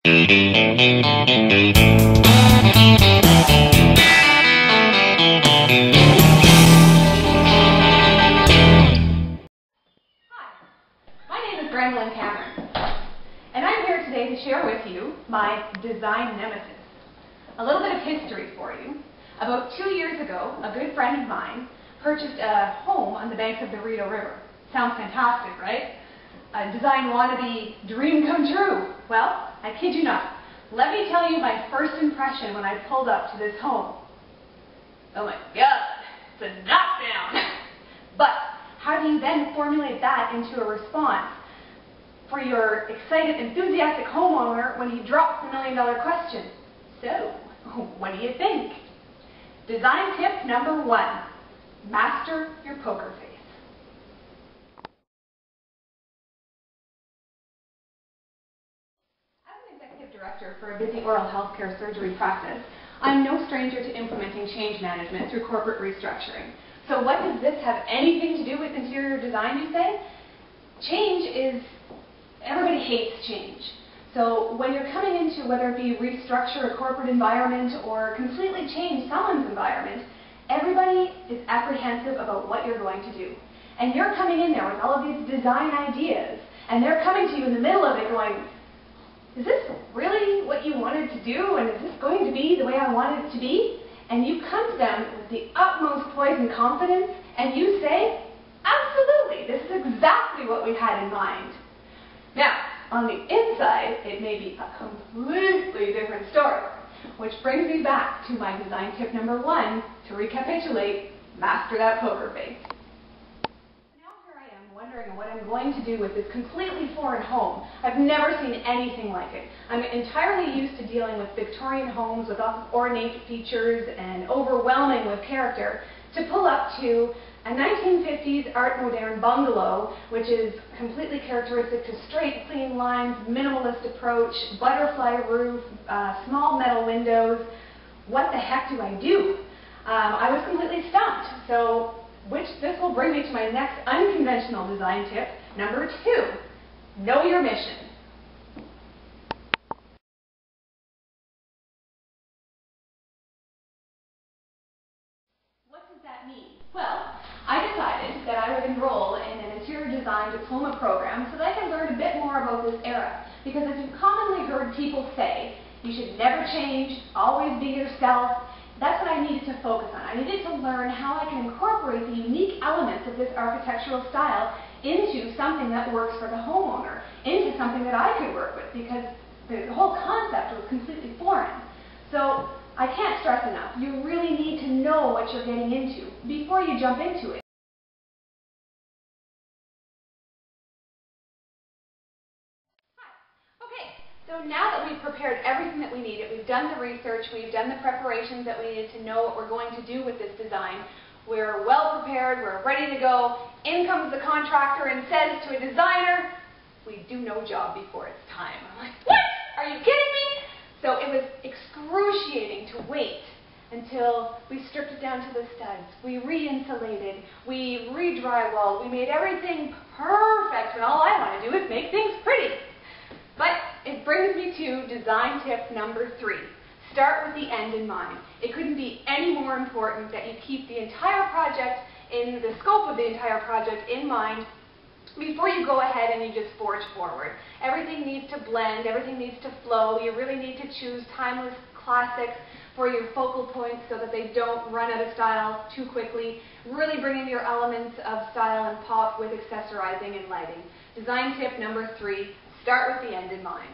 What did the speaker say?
Brandelyn and I'm here today to share with you my design nemesis. A little bit of history for you. About 2 years ago, a good friend of mine purchased a home on the banks of the Rideau River. Sounds fantastic, right? A design wannabe dream come true. Well, I kid you not. Let me tell you my first impression when I pulled up to this home. Oh my God, it's a knockdown. But how do you then formulate that into a response for your excited, enthusiastic homeowner when he drops the million-dollar question? So, what do you think? Design tip number 1, master your poker face. As an executive director for a busy oral health care surgery practice, I'm no stranger to implementing change management through corporate restructuring. So what does this have anything to do with interior design, you say? Change is, everybody hates change. So when you're coming into, whether it be restructure a corporate environment or completely change someone's environment, everybody is apprehensive about what you're going to do. And you're coming in there with all of these design ideas, and they're coming to you in the middle of it going, is this really what you wanted to do, and is this going to be the way I wanted it to be? And you come to them with the utmost poise and confidence, and you say, absolutely, this is exactly what we had in mind. Now, on the inside, it may be a completely different story, which brings me back to my design tip number 1, to recapitulate, master that poker face. Now here I am wondering what I'm going to do with this completely foreign home. I've never seen anything like it. I'm entirely used to dealing with Victorian homes with ornate features and overwhelming with character, to pull up to a 1950s Art Moderne bungalow, which is completely characteristic to straight, clean lines, minimalist approach, butterfly roof, small metal windows. What the heck do I do? I was completely stumped. So, this will bring me to my next unconventional design tip, number 2, know your mission. What does that mean? Well, I decided that I would enroll in an interior design diploma program so that I could learn a bit more about this era. Because as you've commonly heard people say, you should never change, always be yourself. That's what I needed to focus on. I needed to learn how I can incorporate the unique elements of this architectural style into something that works for the homeowner, into something that I could work with, because the whole concept was completely foreign. So I can't stress enough, you really need to know what you're getting into before you jump into it. So now that we've prepared everything that we needed, we've done the research, we've done the preparations that we needed to know what we're going to do with this design, we're well prepared, we're ready to go. In comes the contractor and says to a designer, we do no job before it's time. I'm like, what? Are you kidding me? So it was excruciating to wait until we stripped it down to the studs. We re-insulated, we re-drywalled, we made everything perfect when all I want to do is make things pretty. But it brings me to design tip number 3. Start with the end in mind. It couldn't be any more important that you keep the entire project in the scope of the entire project in mind before you go ahead and you just forge forward. Everything needs to blend, everything needs to flow. You really need to choose timeless classics for your focal points so that they don't run out of style too quickly. Really bring in your elements of style and pop with accessorizing and lighting. Design tip number 3. Start with the end in mind.